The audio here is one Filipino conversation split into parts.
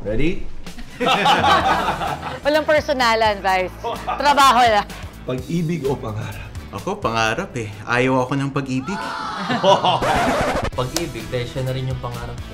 Ready? Walang personalan, Vice. Trabaho lang. Pag-ibig o pangarap? Ako, pangarap eh. Ayaw ako ng pag-ibig. Pag-ibig, dahil siya na rin yung pangarap ko.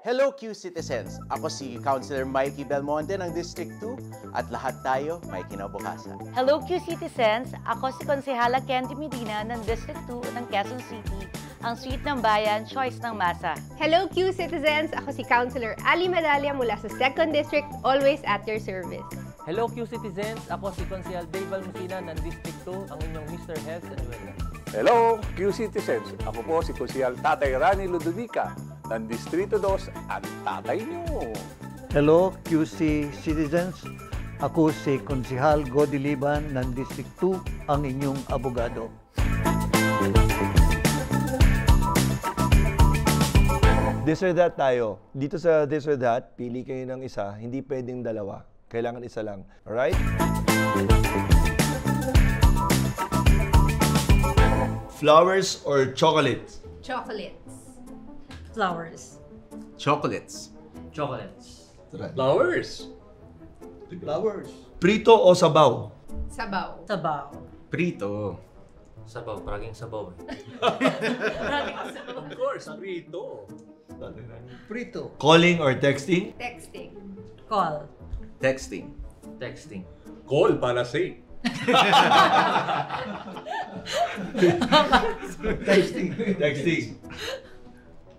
Hello Q-Citizens! Ako si Councilor Mikey Belmonte ng District 2 at lahat tayo may kinabukasan. Hello, Q-Citizens! Ako si Konsehala Candy Medina ng District 2 ng Quezon City, ang sweet ng bayan, choice ng masa. Hello Q-Citizens! Ako si Councilor Ali Madalia mula sa 2nd District, always at your service. Hello Q-Citizens! Ako si Konsehal Dave Valmusina ng District 2, ang inyong Mr. Health and Wellness. Hello, Q-Citizens! Ako po si Konsehal Tatay Rani Ludovica ng Distrito 2 at tatay niyo. Hello, QC Citizens. Ako si Konsehal Godi Liban ng District 2, ang inyong abogado. This or that tayo. Dito sa this or that, pili kayo ng isa. Hindi pwedeng dalawa. Kailangan isa lang. Alright? Flowers or chocolates? Chocolates. Flowers. Chocolates. Chocolates. Flowers. Flowers. Prito o sabaw? Sabaw. Sabaw. Prito. Sabaw, paraging sabaw eh. Of course, prito. Prito. Calling or texting? Texting. Call. Texting. Texting. Call para say. Texting.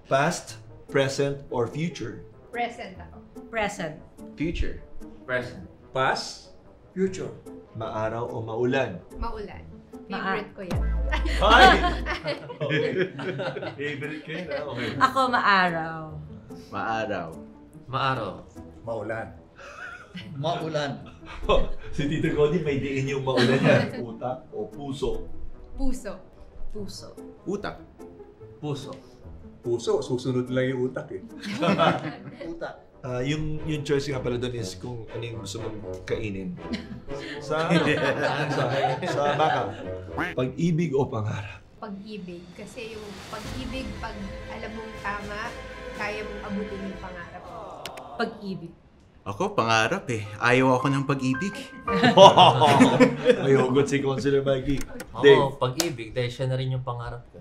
Past, present, or future? Present ako. Present. Future. Present. Pass. Future. Maaraw o maulan? Maulan. Favorite ko yan. Hi! Favorite ko yun, ah. Okay. Ako, maaraw. Maaraw. Maaraw. Maulan. Maulan. Si Tito Cody may diin yung maulan yan. Utak o puso? Puso. Puso. Utak. Puso. Puso, susunod lang yung utak eh. Utak. Yung choice nga pala doon is kung ano yung gusto mong kainin. Sa baka. Pag-ibig o pangarap? Pag-ibig. Kasi yung pag-ibig, pag alam mong tama, kaya mong abutin yung pangarap. Pag-ibig. Ako, pangarap eh. Ayaw ako ng pag-ibig. May hugot si Councilor Mikey. Ako, Dave. pag-ibig, dahil siya na rin yung pangarap ko.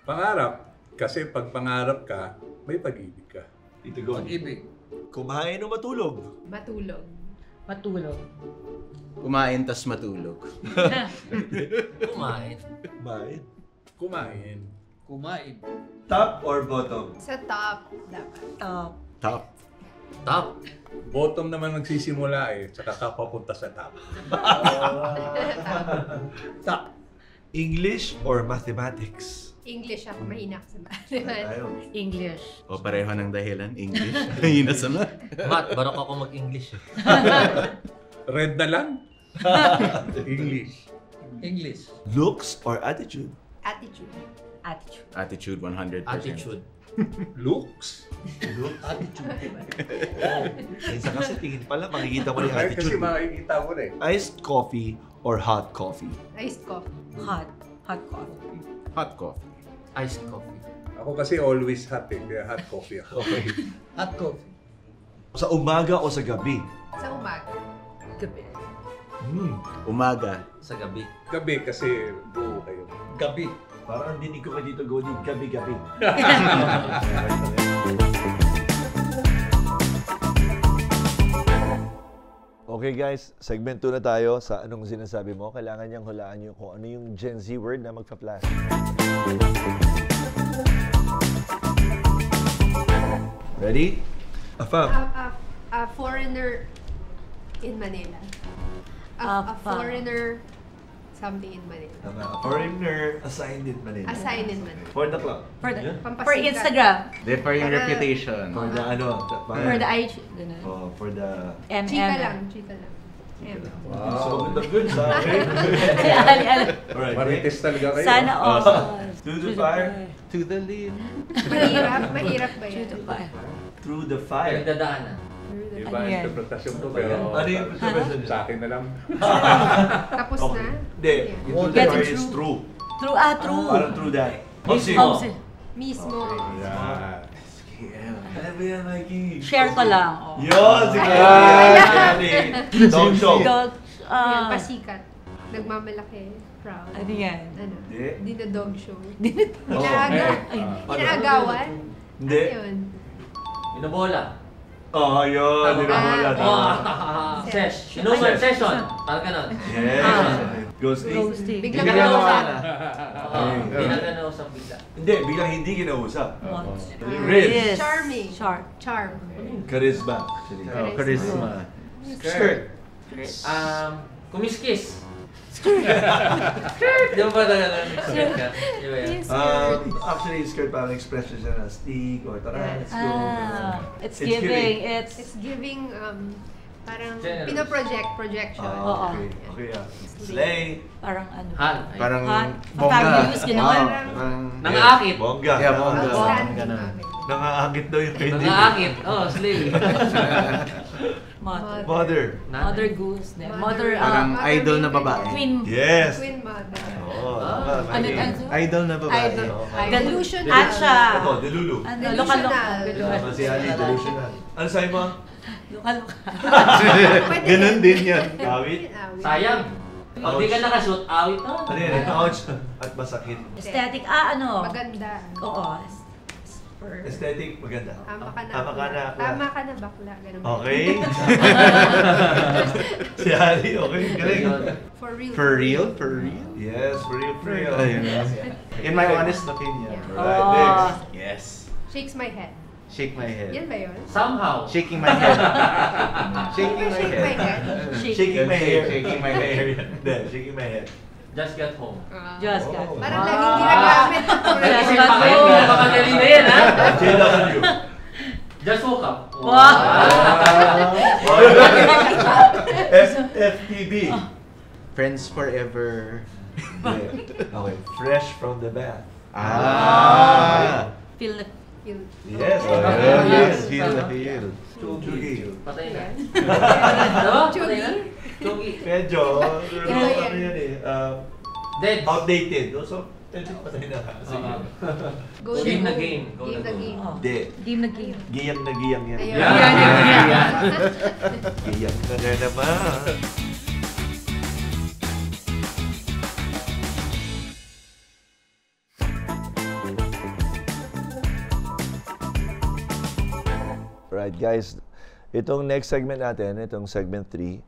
Pangarap. Kasi pag pangarap ka, may pag-ibig ka. Tito Cody. Pag-ibig. Kumain o matulog? Matulog. Matulog. Kumain tas matulog. Kumain. Kumain. Kumain. Kumain. Top or bottom? Sa top, dapat. Top. Top. Top. Bottom naman magsisimula eh, tsaka ka papunta sa top. Top. English or mathematics? English ako, mahina ako sa mathematics. English. O pareho ng dahilan. English. Hina sa math. Mat, barok ako mag-English eh. Red na lang. English. English. Looks or attitude? Attitude. Attitude. Attitude 100%. Attitude. Looks. Attitude. Minsan kasi tingin pala, makikita mo na yung Ay, kasi attitude. makikita mo na eh. Iced coffee or hot coffee? Iced coffee. Hot. Hot coffee. Hot coffee. Iced coffee. Ako kasi always hot eh, kaya hot coffee ako. Okay. Hot coffee. Sa umaga o sa gabi? Sa umaga. Gabi. Umaga. Sa gabi. Gabi kasi buo kayo. Gabi. Parang dinig ko kay Tito Godi, gabi-gabi. Okay guys, segment 2 na tayo sa anong sinasabi mo. Kailangan niyang hulaan niyo kung ano yung Gen Z word na magpa-flash. Ready? Afam. A foreigner in Manila. A foreigner something in Manila. Tama. Foreigner assigned in Manila. Assigned in Manila. For the club. For the, Yeah. for Instagram. Then for yung Para- reputation. For the ano. For the IG. Ganun. Oh, for the... Chika MM. lang, chika lang. M. So, good sa akin. Alright. Marites talaga kayo. Sana all. To the fire. To the lead. Mahirap ba yan? Through the fire. Pinagdadaanan. Iba Ano yan? interpretasyon ko, pero Ano yung interpretation niya? sa akin na lang. Tapos na? Hindi. Yung to the Getting fire is true. True, true. Parang true that. Mismo. Mismo. Yan. Ano ba yan, Mikey? Share ko lang. Oh. Yun! Sige! Don't show. Dog, Yan, pasikat. Nagmamalaki. Proud. ano yan? Ano? Hindi. Di na dog show. Oh. Inaagawan? Hindi. Ano yun? Binobola. Oh, yun. Di ba wala? Sesh. Inuman session. Parang ganon. Yes. Ghosting. Roasting. Biglang Biglang kinausap. Pinaganausap bigla. Hindi, bilang hindi kinausap. Riz. Riz. Charming. Charm. Charisma. Actually. Charisma. Skirt. Kumiskis. Di ba ba na skirt ka? Di ba yan? Actually, skirt parang expression siya na stick or tara, let's go. It's giving. It's giving, parang Generous. projection. Oo. Okay, Slay. Parang ano. Han. Parang Han. bongga. Fabulous, gano'n. Oo, parang... Nangaakit. Bongga. Yeah, bongga. Outstanding. Ganun. Okay. Nangaakit daw yung pwede. Nangaakit. Slave. Mother. Mother. Mother goose. Mother, Parang idol na babae. twin. Yes. Twin mother. Oo, tama. Ano Mikey. tayo? Idol na babae. Idol. Delusional. At siya. Ito, delulu. Ano, Delusional. Tama si Ali, delusional. Ano sa'yo mo? Luka-luka. Pwede Ganun din yan. Awit? Sayang. Pag di ka nakashoot, awit na. Ano yan? Ouch. At masakit. Aesthetic. Ano? Maganda. Oo. Aesthetic, maganda. Tama ka na. Tama ka na. Tama ka na bakla. Ganun. Okay. Si Ali, okay. Galing. For real. For real? For real? Yes, for real, for real. Ayun. In my honest opinion. Yeah. Alright, next. Yes. Shakes my head. Shake my head. Yan ba yun? Somehow. Shaking my head. Shaking my Shake my head. head. Shaking my hair. Shaking my hair. Hindi, shaking my head. Just got home. Just got. Oh. Parang laging ginagamit. Kasi pangagaling na yan, ha? JW. Just woke up. Wow. FTB. Friends forever. Okay, fresh from the bath. Feel the Yes. Yes. Feel the feel. Chugi. Patay na. Diba? Chugi? Patay na? Chugi. Medyo, yan. ano yan eh, Dead. outdated. So, medyo patay na. Sige. Go Game na na game. Go Game na na go. game. Hindi. game na game. Giyang na giyang yan. Ayun. Yan. Giyang na naman. Right guys, itong next segment natin, itong segment 3,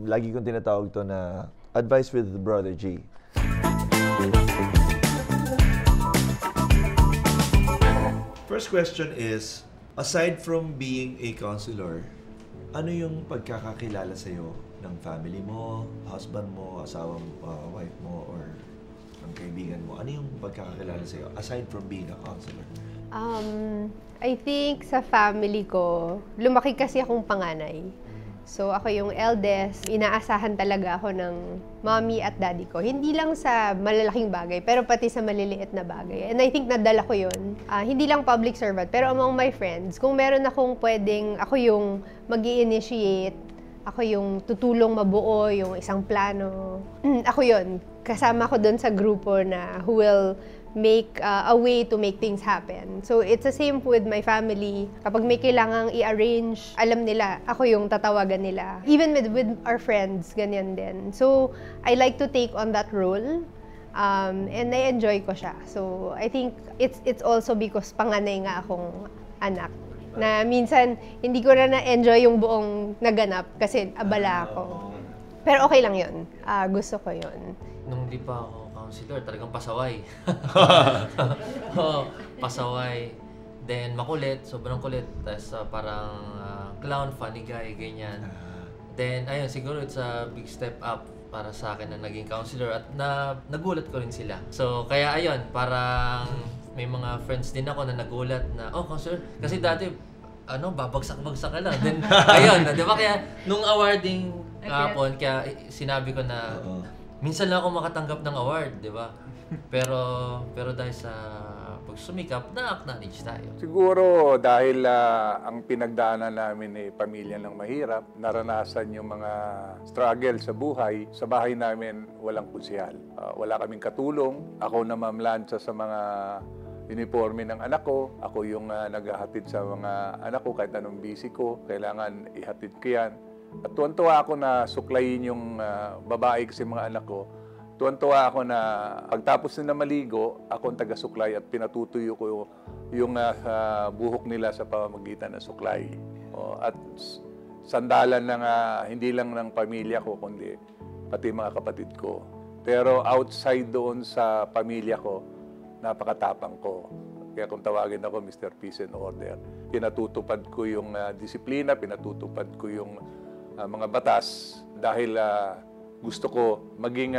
lagi kong tinatawag to na Advice with Brother G. First question is, aside from being a counselor, ano yung pagkakakilala sa'yo ng family mo, husband mo, asawa mo, wife mo, or ang kaibigan mo? Ano yung pagkakakilala sa'yo aside from being a counselor? I think sa family ko, lumaki kasi akong panganay. So ako yung eldest, inaasahan talaga ako ng mommy at daddy ko. Hindi lang sa malalaking bagay, pero pati sa maliliit na bagay. And I think nadala ko yun. Hindi lang public servant, pero among my friends, kung meron akong pwedeng, ako yung mag-i-initiate, ako yung tutulong mabuo, yung isang plano. Ako yun. Kasama ko dun sa grupo na who will make a way to make things happen. So it's the same with my family. Kapag may kailangang i-arrange, alam nila, ako yung tatawagan nila. Even with our friends, ganyan din. So I like to take on that role. And I enjoy ko siya. So I think it's also because panganay nga akong anak. Na minsan, hindi ko na na-enjoy yung buong naganap kasi abala ako. Pero okay lang yun. Gusto ko yun. Nung di pa ako counselor, talagang pasaway. Pasaway. Then makulit, sobrang kulit. Tapos parang clown, funny guy, ganyan. Then ayun, siguro it's a big step up para sa akin na naging counselor at nagulat ko rin sila. So kaya ayun, parang may mga friends din ako na nagulat na, oh, counselor. Kasi dati babagsak-bagsak ka lang. Then, ayun, di ba? Kaya, nung awarding kahapon, kaya sinabi ko na, minsan lang ako makatanggap ng award, di ba? Pero dahil sa pagsumikap, na-acknowledge tayo. Siguro dahil ang pinagdaanan namin pamilya ng mahirap, naranasan yung mga struggle sa buhay. Sa bahay namin, walang konsehal. Wala kaming katulong. Ako na mamlansya sa mga uniforme ng anak ko. Ako yung naghahatid sa mga anak ko kahit anong busy ko. Kailangan ihatid ko yan. At tuwan-tuwa ako na suklayin yung babae kasi mga anak ko. Tuwan-tuwa ako na pagtapos na maligo, ako ang taga-suklay at pinatutuyo ko yung buhok nila sa pamamagitan ng suklay. At sandalan ng hindi lang ng pamilya ko, kundi pati mga kapatid ko. Pero outside doon sa pamilya ko, napakatapang ko. Kaya kung tawagin ako Mr. Peace and Order, pinatutupad ko yung disiplina, pinatutupad ko yung mga batas dahil gusto ko maging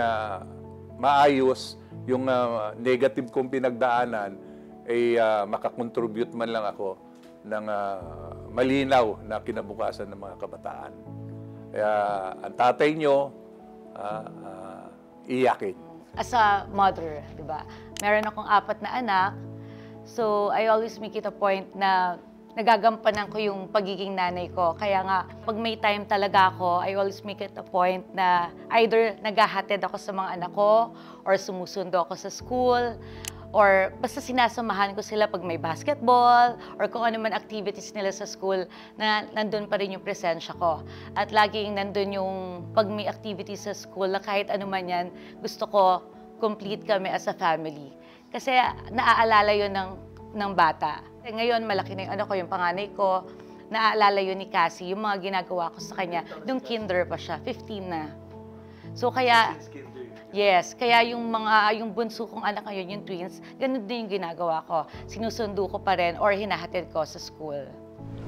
maayos yung negative kong pinagdaanan ay makakontribute man lang ako ng malinaw na kinabukasan ng mga kabataan. Kaya ang tatay nyo, iyakin. As a mother, di ba? Meron akong 4 na anak. So, I always make it a point na nagagampanan ko yung pagiging nanay ko. Kaya nga, pag may time talaga ako, I always make it a point na either naghahatid ako sa mga anak ko, or sumusundo ako sa school, or basta sinasamahan ko sila pag may basketball, or kung ano man activities nila sa school, na nandun pa rin yung presensya ko. At laging nandun yung pag may activities sa school, na kahit ano man yan, gusto ko complete kami as a family. Kasi naaalala yun ng bata. Ngayon, malaki na yung ano ko, yung panganay ko. Naaalala yun ni Cassie, yung mga ginagawa ko sa kanya. Nung kinder pa siya, 15 na. So kaya, yes, kaya yung bunso kong anak ngayon, yung twins, ganun din yung ginagawa ko. Sinusundo ko pa rin or hinahatid ko sa school.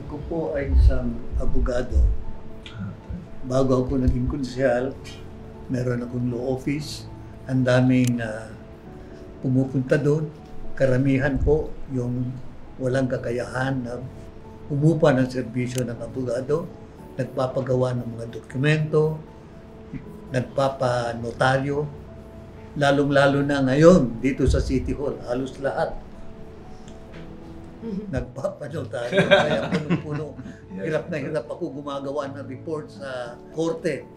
Ako po ay isang abogado. Bago ako naging konsehal, meron akong law office. Ang daming pumupunta doon. Karamihan po yung walang kakayahan na umupa ng serbisyo ng abogado, nagpapagawa ng mga dokumento, nagpapanotaryo, lalong-lalo na ngayon dito sa City Hall, halos lahat nagpapanotaryo. Kaya punong-puno, hirap na hirap ako gumagawa ng report sa korte.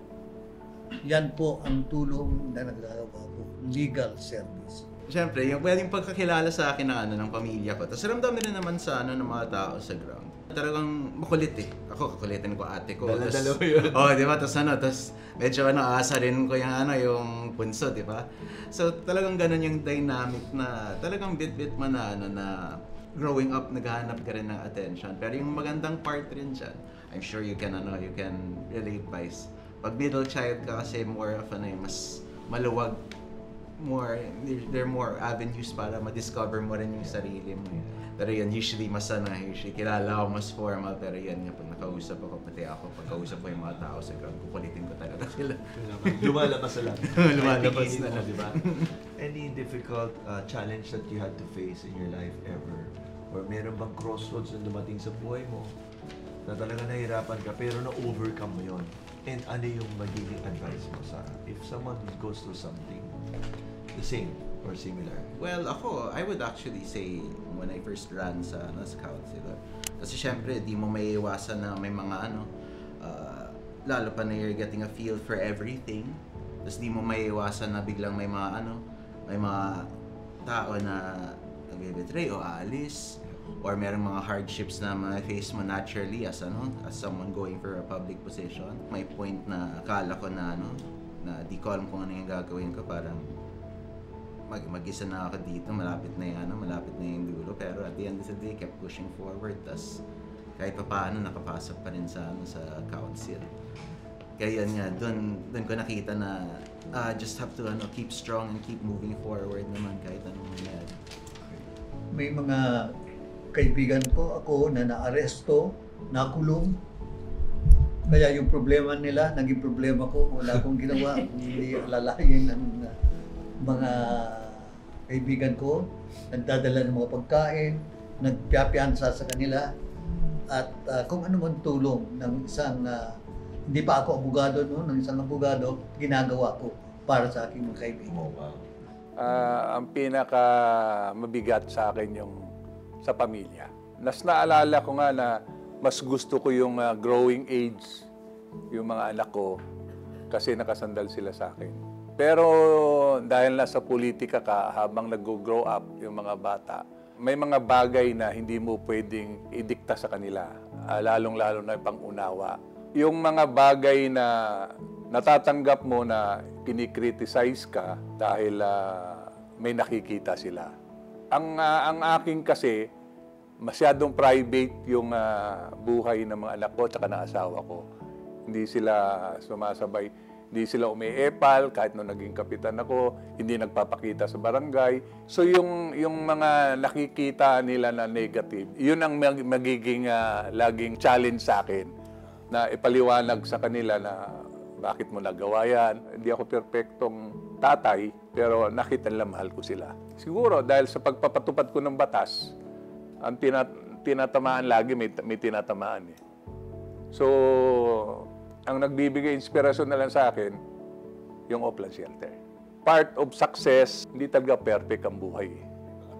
Yan po ang tulong na nagagawa ko, legal service. Siyempre, yung pwedeng pagkakilala sa akin ng pamilya ko. Tapos ramdamin rin naman sa ng mga tao sa ground. Talagang makulit eh. Ako, kakulitin ko ate ko. Dala-dala yun. Di ba? Tapos medyo aasa rin ko yung punso, di ba? So talagang ganun yung dynamic na talagang bit-bit mo na growing up, naghahanap ka rin ng attention. Pero yung magandang part rin dyan, I'm sure you can relate, Vice. Pag middle child ka kasi more of mas maluwag, there are more avenues para ma-discover mo rin yung sarili mo. Pero yan, usually kilala ako mas formal, pero yan nga, pag nakausap ako, pati ako, pag kausap ko yung mga tao sa ground, kukulitin ko talaga sila. Lumalabas na lang. Lumalabas na lang, di ba? Any difficult challenge that you had to face in your life ever? Or meron bang crossroads na dumating sa buhay mo na talaga nahirapan ka, pero na-overcome mo yun? And ano yung magiging advice mo sa if someone goes through something the same or similar? Well, ako, I would actually say when I first ran sa counselor, kasi syempre, di mo may iwasan na may mga lalo pa na you're getting a feel for everything. Tapos di mo may iwasan na biglang may mga tao na nag-betray o aalis, or merong mga hardships na ma-face mo naturally as someone going for a public position. May point na akala ko na di ko alam kung ano yung gagawin ko, parang mag-isa na ako dito, malapit na yung dulo. Pero at the end of the day, kept pushing forward. Tas kahit pa paano, nakapasok pa rin sa council. Kaya yan nga, doon ko nakita na just have to keep strong and keep moving forward naman kahit anong mangyari. May mga kaibigan po ako na naaresto, nakulong. Kaya yung problema nila, naging problema ko. Wala akong ginawa, hindi alalayan ng mga kaibigan ko. Nagdadala ng mga pagkain, nagpiyapiansa sa kanila. at kung ano man tulong ng isang, hindi pa ako abogado noon, ng isang abogado, ginagawa ko para sa aking mga kaibigan. Oh, wow. Ang pinaka mabigat sa akin yung sa pamilya. Naalala ko nga na mas gusto ko yung growing age, yung mga anak ko, kasi nakasandal sila sa akin. Pero dahil nasa politika ka, habang nag-grow up yung mga bata, may mga bagay na hindi mo pwedeng idikta sa kanila, lalong-lalo na pang-unawa. Yung mga bagay na natatanggap mo na kinikriticize ka dahil may nakikita sila. Ang aking kasi, masyadong private yung buhay ng mga anak ko at ng asawa ko. Hindi sila sumasabay, hindi sila umiepal kahit nung naging kapitan ako, hindi nagpapakita sa barangay. So yung mga nakikita nila na negative, yun ang magiging laging challenge sa akin na ipaliwanag sa kanila na bakit mo nagawa yan. Hindi ako perpektong tatay, pero nakita nila mahal ko sila. Siguro dahil sa pagpapatupad ko ng batas, ang tinatamaan lagi, may tinatamaan eh. So, ang nagbibigay inspirasyon na lang sa akin, yung Oplan Shelter. Part of success, hindi talaga perfect ang buhay.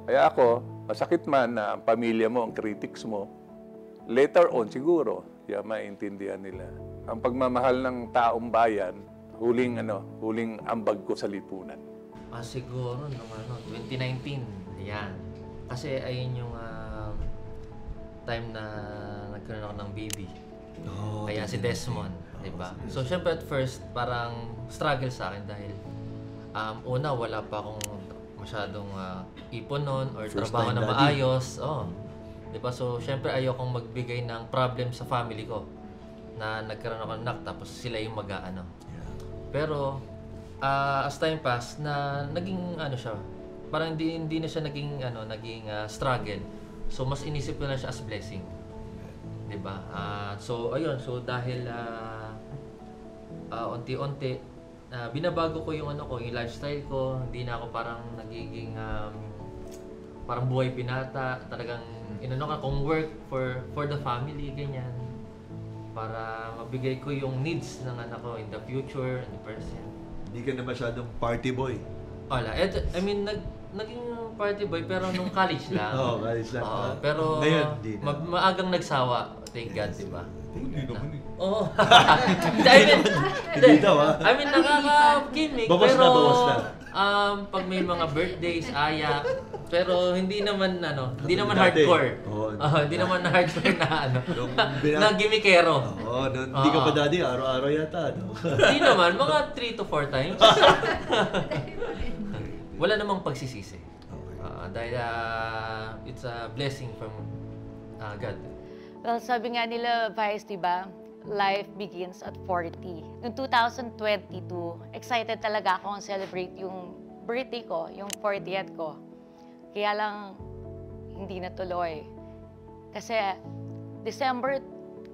Kaya ako, masakit man na ang pamilya mo, ang critics mo, later on siguro, maintindihan nila. Ang pagmamahal ng taong bayan, huling ambag ko sa lipunan. Siguro nung 2019, ayan. Kasi ayun yung time na nagkaroon ako ng baby. Oh, Kaya si Desmond, di ba? So, syempre at first, parang struggle sa akin dahil una, wala pa akong masyadong ipon nun or First trabaho time na daddy. maayos. Di ba? So, syempre ayokong magbigay ng problem sa family ko na nagkaroon ako ng anak tapos sila yung mag-aano. Pero, as time passed, na naging siya, parang hindi na siya naging struggle. So mas inisip ko na siya as blessing. 'Di ba? So ayun, so dahil unti-unti binabago ko yung yung lifestyle ko, hindi na ako parang nagiging parang buhay binata, talagang kung work for the family ganyan para mabigay ko yung needs ng anak ko in the future, in the present. Hindi ka na masyadong party boy. Wala. Naging party boy pero nung college lang. Oo, college lang. Pero Ngayon, di na. maagang nagsawa. Thank God, di ba? Hindi naman eh. Oo. Hindi daw I mean, nakaka-gimmick. Bawas pero, na, bawas na. Pag may mga birthdays, ayak. Pero hindi naman, hindi naman Dati. hardcore. Oo. Hindi naman hardcore na, Nung na gimmickero. Oo, hindi ka pa daddy, araw-araw yata. No? Hindi naman, mga 3 to 4 times. Wala namang pagsisisi. Dahil it's a blessing from God. Well, sabi nga nila, Vice, di ba? Life begins at 40. Noong 2022, excited talaga akong celebrate yung birthday ko, yung 40th ko. Kaya lang, hindi natuloy. Kasi December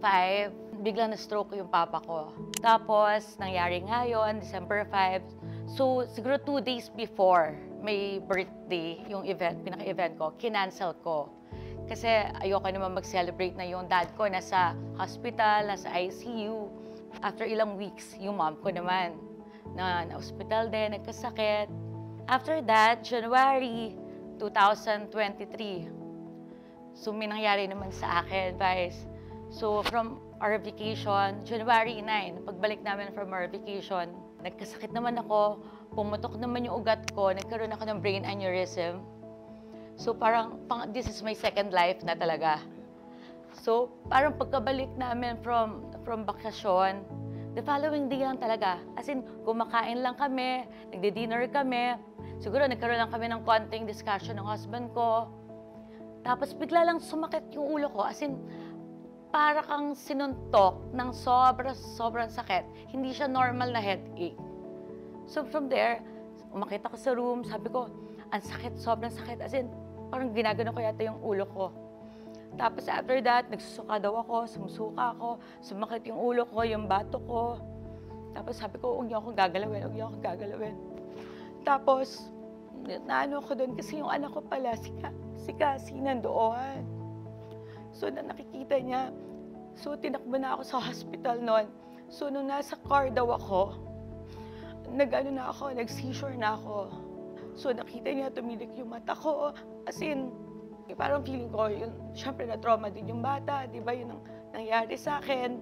5, biglang na-stroke yung papa ko. Tapos, nangyari nga yun, December 5. So, siguro 2 days before may birthday, yung event, pinaka-event ko, kinancel ko. Kasi ayoko naman mag-celebrate na yung dad ko nasa hospital, nasa ICU. After ilang weeks, yung mom ko naman na-hospital din, nagkasakit. After that, January 2023, so may nangyari naman sa akin, Vice. So from our vacation, January 9, pagbalik namin from our vacation, nagkasakit naman ako, pumutok naman yung ugat ko, nagkaroon ako ng brain aneurysm. So parang, this is my second life na talaga. So parang pagkabalik namin from bakasyon, the following day lang talaga. As in, kumakain lang kami, nagdi-dinner kami, siguro nagkaroon lang kami ng konting discussion ng husband ko. Tapos bigla lang sumakit yung ulo ko, as in, para kang sinuntok ng sobrang sakit. Hindi siya normal na headache. So from there, umakit ako sa room, sabi ko, ang sakit, sobrang sakit. As in, parang ginagano ko yata yung ulo ko. Tapos after that, nagsusuka daw ako, sumusuka ako, sumakit yung ulo ko, yung bato ko. Tapos sabi ko, huwag niyo akong gagalawin, huwag niyo akong gagalawin. Tapos, naano ko doon kasi yung anak ko pala, si Cassie nandoon. So, na nakikita niya, so tinakbo na ako sa hospital noon. So, nung nasa car daw ako, nag-seizure na ako. So, nakita niya, tumilik yung mata ko. As in, parang feeling ko, yun, syempre na-trauma din yung bata, di ba? Yun ang nangyari sa akin.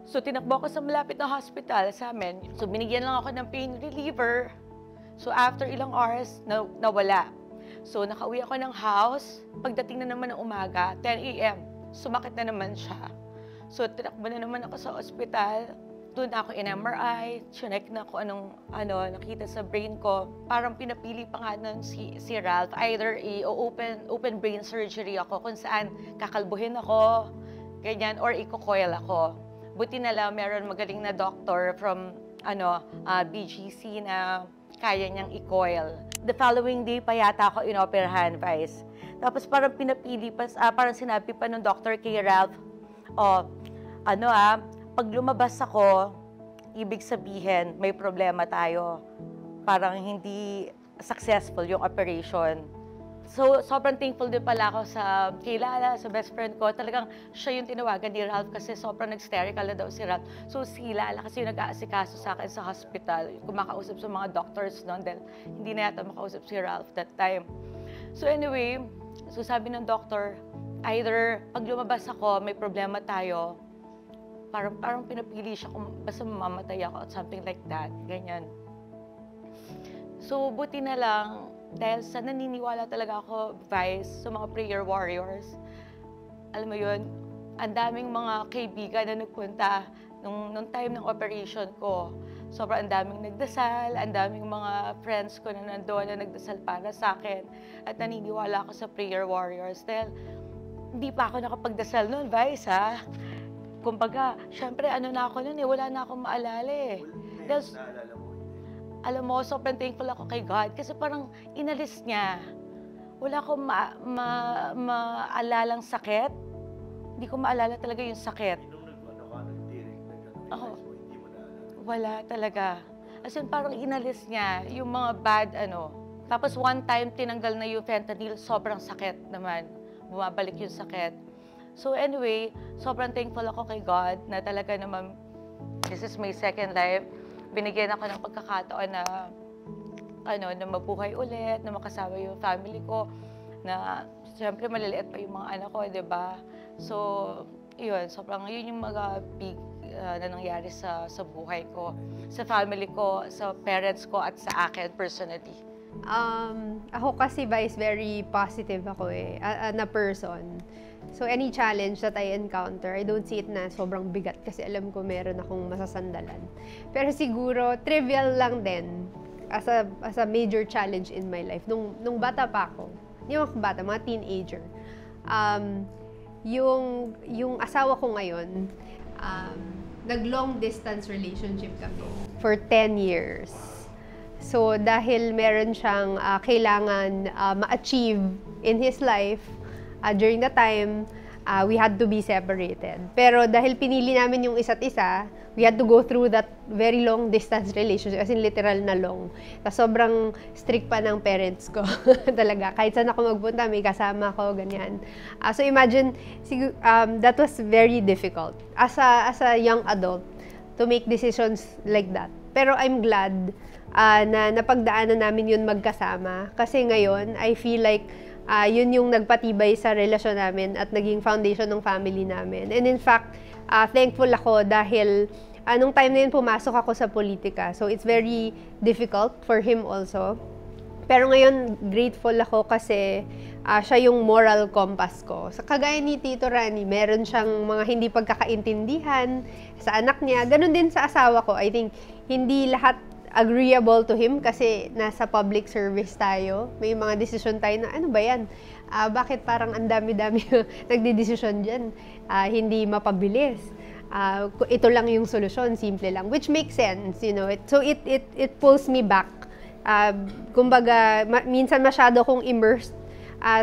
So, tinakbo ako sa malapit na hospital sa amin. So, binigyan lang ako ng pain reliever. So, after ilang hours, nawala. So, nakauwi ako ng house. Pagdating na naman ng umaga, 10 a.m., sumakit na naman siya. So, tinakbo na naman ako sa ospital. Doon ako in MRI, chinek na kung anong nakita sa brain ko. Parang pinapili pa nga nun si Ralph. Either open brain surgery ako kung saan kakalbuhin ako, ganyan, or i-coil ako. Buti na lang meron magaling na doctor from BGC na kaya niyang i-coil. The following day pa yata ako inoperahan, Vice. Tapos parang pinapili pa, parang sinabi pa ng doctor kay Ralph, pag lumabas ako, ibig sabihin may problema tayo. Parang hindi successful yung operation. So, sobrang thankful din pala ako sa kilala, sa best friend ko. Talagang siya yung tinawagan ni Ralph kasi sobrang nag-hysterical na daw si Ralph. So, si Lala kasi yung nag-aasikaso sa akin sa hospital, kumakausap sa mga doctors noon dahil hindi na yata makausap si Ralph that time. So anyway, so sabi ng doctor, either pag lumabas ako, may problema tayo, parang pinapili siya kung basta mamamatay ako at something like that, ganyan. So, buti na lang, dahil sa naniniwala talaga ako, Vice, sa mga prayer warriors. Alam mo yun, ang daming mga kaibigan na nagpunta nung time ng operation ko. Sobrang ang daming nagdasal, ang daming mga friends ko na nandoon na nagdasal para sa akin. At naniniwala ako sa prayer warriors. Dahil hindi pa ako nakapagdasal noon, Vice, ha? Kumbaga, syempre, na ako noon wala na akong maalala eh. Dahil, alam mo, sobrang thankful ako kay God kasi parang inalis niya. Wala akong maalalang sakit. Hindi ko maalala talaga yung sakit. Wala talaga. As in, parang inalis niya yung mga bad Tapos one time, tinanggal na yung fentanyl, sobrang sakit naman. Bumabalik yung sakit. So anyway, sobrang thankful ako kay God na talaga naman, this is my second life. Binigyan ako ng pagkakataon na, na mabuhay ulit, na makasama yung family ko, na siyempre maliliit pa yung mga anak ko, di ba? So, yun, yun yung mga big na nangyari sa buhay ko, sa family ko, sa parents ko, at sa akin personally. Ako kasi, Vice, very positive ako na person. So, any challenge that I encounter, I don't see it na sobrang bigat kasi alam ko meron akong masasandalan. Pero siguro, trivial lang din as a major challenge in my life. Nung bata pa ako, hindi ako bata, mga teenager, yung asawa ko ngayon, nag-long distance relationship kami for 10 years. So, dahil meron siyang kailangan ma-achieve in his life, during the time, we had to be separated. Pero dahil pinili namin yung isa't isa, we had to go through that very long distance relationship, as in literal na long. Tapos sobrang strict pa ng parents ko talaga. Kahit saan ako magpunta, may kasama ko, ganyan. So imagine, that was very difficult as a young adult to make decisions like that. Pero I'm glad na napagdaanan namin yun magkasama. Kasi ngayon, I feel like yun yung nagpatibay sa relasyon namin at naging foundation ng family namin. And in fact, thankful ako dahil nung time na yun pumasok ako sa politika. So it's very difficult for him also. Pero ngayon, grateful ako kasi siya yung moral compass ko. Sa kagaya ni Tito Rani, meron siyang mga hindi pagkakaintindihan sa anak niya. Ganon din sa asawa ko. I think hindi lahat agreeable to him kasi nasa public service tayo. May mga desisyon tayo na, ano ba yan? Bakit parang ang dami-dami nagdidesisyon dyan? Hindi mapabilis. Ito lang yung solusyon, simple lang. Which makes sense, you know. So it pulls me back. Kumbaga, minsan masyado kong immersed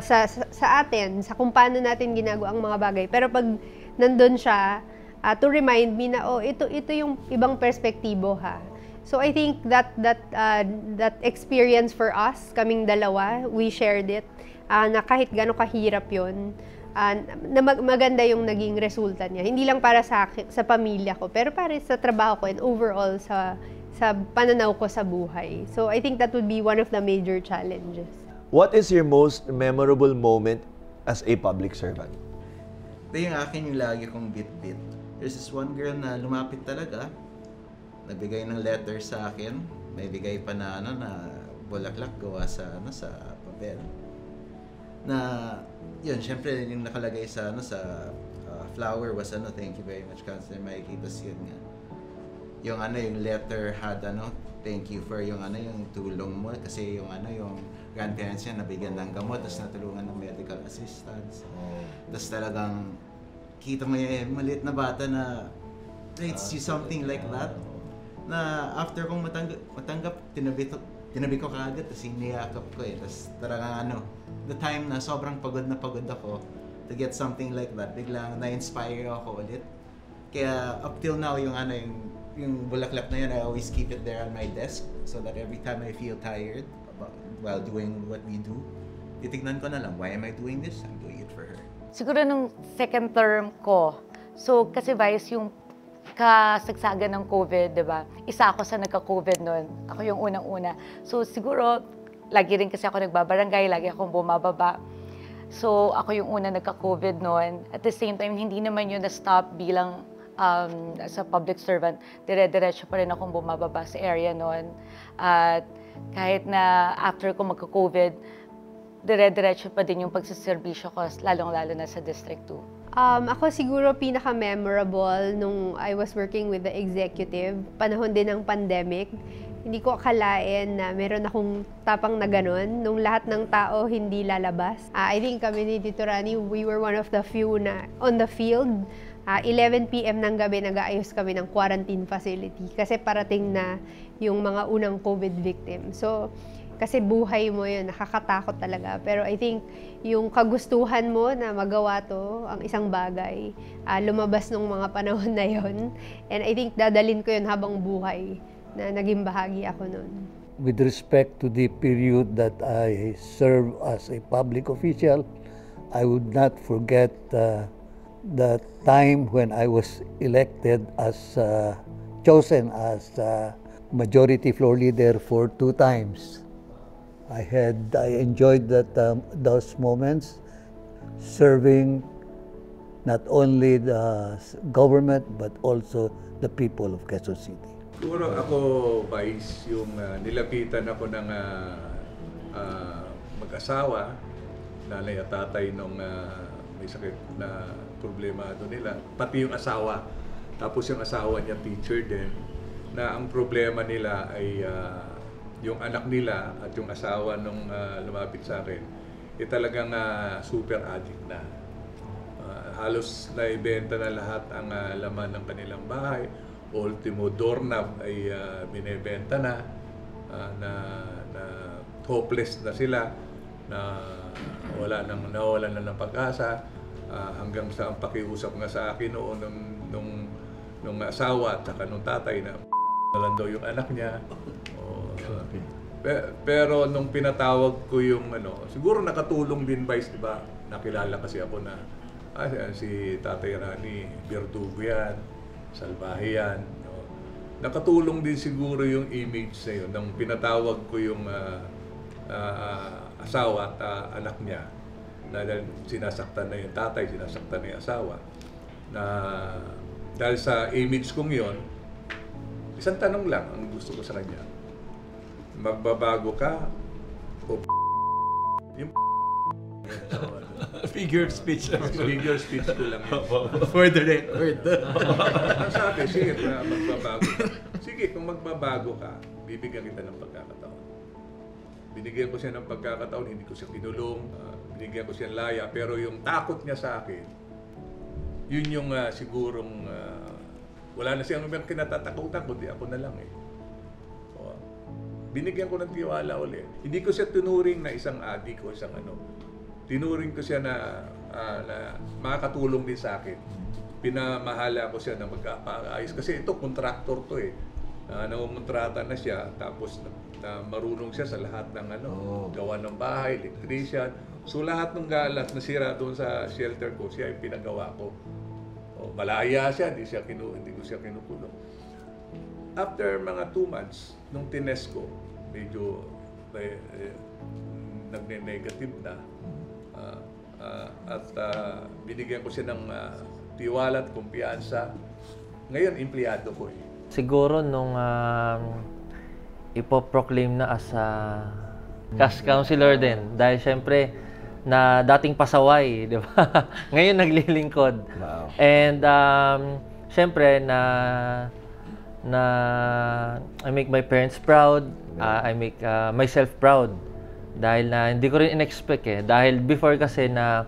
sa atin, sa kung paano natin ginagawa ang mga bagay. Pero pag nandun siya, to remind me na, ito yung ibang perspektibo, ha. So I think that experience for us, kaming dalawa, we shared it, na kahit gano'ng kahirap yun, maganda yung naging resulta niya. Hindi lang para sa pamilya ko, pero para sa trabaho ko and overall sa pananaw ko sa buhay. So I think that would be one of the major challenges. What is your most memorable moment as a public servant? Ito yung akin yung lagi kong bit-bit. There's this one girl na lumapit talaga, nagbigay ng letter sa akin, may bigay pa na na bulaklak gawa sa sa papel. Na yun, syempre yung nakalagay sa flower was thank you very much Councilor Mikey, tas yun nga. Yung yung letter had thank you for yung yung tulong mo kasi yung yung grandparents niya nabigyan ng gamot tapos natulungan ng medical assistance. Tapos talagang kita mo yung maliit na bata na see something like that na after kong matanggap tinabi ko kaagad tapos iniyakap ko tapos talagang the time na sobrang pagod ako to get something like that, biglang na-inspire ako ulit. Kaya up till now yung bulaklak na yun, I always keep it there on my desk so that every time I feel tired while doing what we do, titignan ko na lang, why am I doing this? I'm doing it for her. Siguro nung second term ko, so kasi Vice, yung kasagsagan ng COVID, di ba? Isa ako sa nagka-COVID noon. Ako yung unang-una. So siguro, lagi rin kasi ako nagbabarangay, lagi akong bumababa. So ako yung una nagka-COVID noon. At the same time, hindi naman yun na-stop bilang as a public servant. Dire-diretso pa rin akong bumababa sa area noon. At kahit na after ko magka-COVID, dire-diretso pa din yung pagsiservisyo ko, lalong-lalo na sa District 2. Ako siguro pinaka-memorable nung I was working with the executive, panahon din ng pandemic. Hindi ko akalain na meron akong tapang na ganun, nung lahat ng tao hindi lalabas. I think kami ni Tito Rani, we were one of the few na on the field. 11 p.m. ng gabi nag-aayos kami ng quarantine facility kasi parating na yung mga unang COVID victim. So, kasi buhay mo yun, nakakatakot talaga. Pero I think yung kagustuhan mo na magawa to, ang isang bagay, lumabas nung mga panahon na yun. And I think dadalin ko yun habang buhay na naging bahagi ako nun. With respect to the period that I served as a public official, I would not forget the time when I was elected as chosen as majority floor leader for 2 times. I enjoyed those moments serving not only the government but also the people of Quezon City. Siguro ako, Vice, yung nilapitan ako ng mag-asawa, nanay at tatay nung may sakit na problemado nila, pati yung asawa. Tapos yung asawa niya teacher din, na ang problema nila ay yung anak nila at yung asawa nung lumapit sa akin, talagang super addict na. Halos naibenta na lahat ang laman ng kanilang bahay. Ultimo doorknob ay binebenta na, hopeless na sila, na nawalan na ng pag-asa. Hanggang sa ang pakiusap nga sa akin noon nung asawa at saka nung tatay na lang daw yung anak niya. Pero nung pinatawag ko yung siguro nakatulong din, Vice, di ba? Nakilala kasi ako na si Tatay Rani, Bertugo yan, salbahe yan. Nakatulong din siguro yung image na yun nung pinatawag ko yung asawa at anak niya. Na sinasaktan na yung tatay, sinasaktan na yung asawa. Na dahil sa image kong yon, isang tanong lang ang gusto ko sa kanya. Magbabago ka o yung Figure speech. Figure speech ko lang yun. For the record. Sabi, sige, magbabago ka. Sige, kung magbabago ka, bibigyan kita ng pagkakataon. Binigyan ko siya ng pagkakataon, hindi ko siya pinulong, binigyan ko siya laya, pero yung takot niya sa akin, yun yung sigurong wala na siyang kinatatakutan, kundi ako na lang binigyan ko ng tiwala ulit. Hindi ko siya tinuring na isang adik o isang tinuring ko siya na makakatulong din sa akin. Pinamahala ko siya na magpaayos. Kasi ito, contractor to nangungontrata na siya, tapos na marunong siya sa lahat ng gawa ng bahay, electrician, So lahat ng galas na sira doon sa shelter ko, siya yung pinagawa ko. O, malaya siya, hindi ko siya kinukulong. After mga 2 months, nung tinest ko, medyo nagne-negative na. Binigyan ko siya ng tiwala at kumpiyansa. Ngayon, empleyado ko eh. Siguro nung ipoproclaim na as a cash counselor din. Dahil syempre, na dating pasaway, di ba? Ngayon naglilingkod. Wow. And syempre, I make my parents proud. I make myself proud. Dahil na hindi ko rin in-expect eh. Dahil before kasi na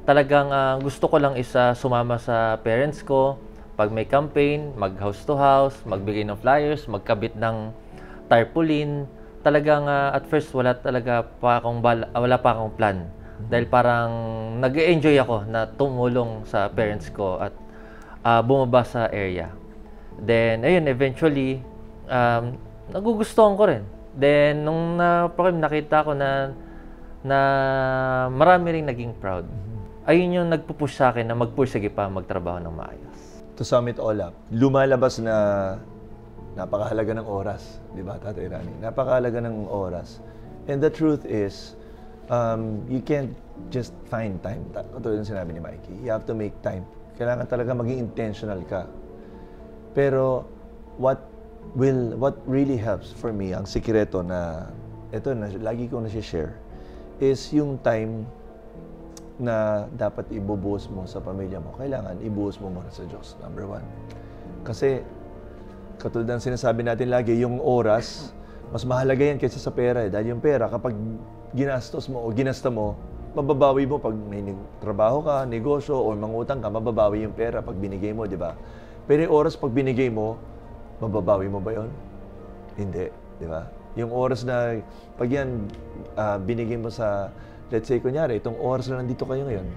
talagang gusto ko lang isa sumama sa parents ko. Pag may campaign, mag-house to house, magbigay ng flyers, magkabit ng tarpaulin. Talagang at first wala pa akong plan. Dahil parang nag-enjoy ako na tumulong sa parents ko at bumaba sa area. Then ayun, eventually nagugustuhan ko rin. Then nung nakita ko na marami ring naging proud. Ayun yung nagpupush sa akin na magpursige pa magtrabaho ng maayos. To sum it all up, lumalabas na napakahalaga ng oras, di ba, Tatay Rani? Napakahalaga ng oras. And the truth is, you can't just find time. Katulad ng sinabi ni Mikey, you have to make time. Kailangan talaga maging intentional ka. Pero what really helps for me, ang sikreto na ito na lagi ko na-share, is yung time na dapat ibubuhos mo sa pamilya mo. Kailangan ibuhos mo muna sa Diyos, number 1. Kasi katulad ng sinasabi natin lagi, yung oras, mas mahalaga yan kaysa sa pera eh. Dahil yung pera, kapag ginastos mo o ginasta mo, mababawi mo pag may trabaho ka, negosyo, o mangutang ka, mababawi yung pera pag binigay mo, di ba? Pero yung oras pag binigay mo, mababawi mo ba yun? Hindi, di ba? Yung oras na, pag yan, binigay mo sa, let's say, kunyari, itong oras na nandito kayo ngayon,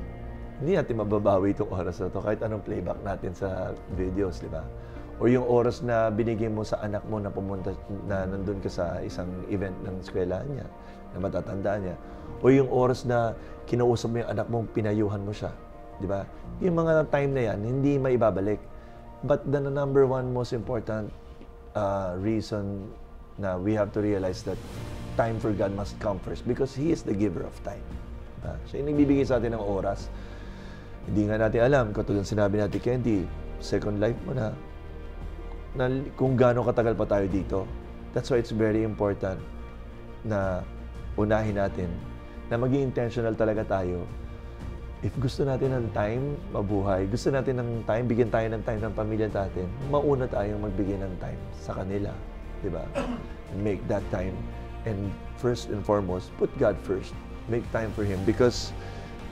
hindi natin mababawi itong oras na ito kahit anong playback natin sa videos, di ba? O yung oras na binigay mo sa anak mo na pumunta, na nandun ka sa isang event ng eskwelahan niya, na matatandaan niya. O yung oras na kinausap mo yung anak mo, pinayuhan mo siya, di ba? Yung mga time na yan, hindi maibabalik. But the number 1 most important reason na we have to realize that time for God must come first because He is the giver of time. Siya yung nagbibigay sa atin ng oras. Hindi nga natin alam, katulad sinabi natin, Candy, second life mo na kung gaano katagal pa tayo dito. That's why it's very important na unahin natin na maging intentional talaga tayo. If gusto natin ng time, mabuhay, gusto natin ng time, bigyan tayo ng time ng pamilya natin, mauna tayong magbigay ng time sa kanila. Diba? Make that time. And first and foremost, put God first. Make time for Him. Because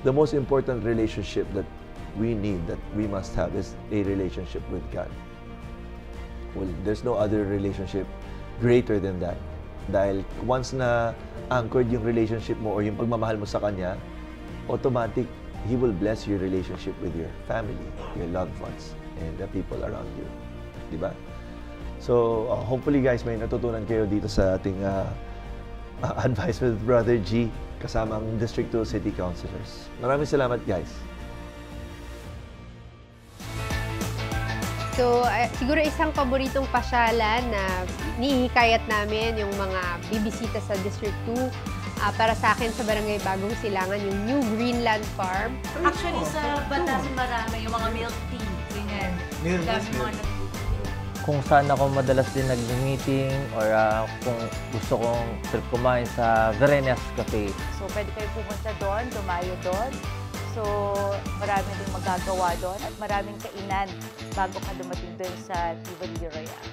the most important relationship that we need, that we must have, is a relationship with God. Well, there's no other relationship greater than that. Dahil once na anchored yung relationship mo or yung pagmamahal mo sa Kanya, automatic, He will bless your relationship with your family, your loved ones, and the people around you. Diba? So, hopefully guys, may natutunan kayo dito sa ating Advice with Brother G, kasama ang District 2 City Councilors. Maraming salamat guys. So, siguro isang paboritong pasyalan na nihikayat namin yung mga bibisita sa District 2. Para sa akin, sa Barangay Bagong Silangan, yung New Greenland Farm. Actually, sa Batasan marami yung mga milk tea. Ganyan. Kung saan ako madalas din nag-meeting or kung gusto kong trip kumain sa Verenas Cafe. So, pwede kayo pumunta doon, dumayo doon. So, marami din magagawa doon at maraming kainan bago ka dumating doon sa Tivoli Royal.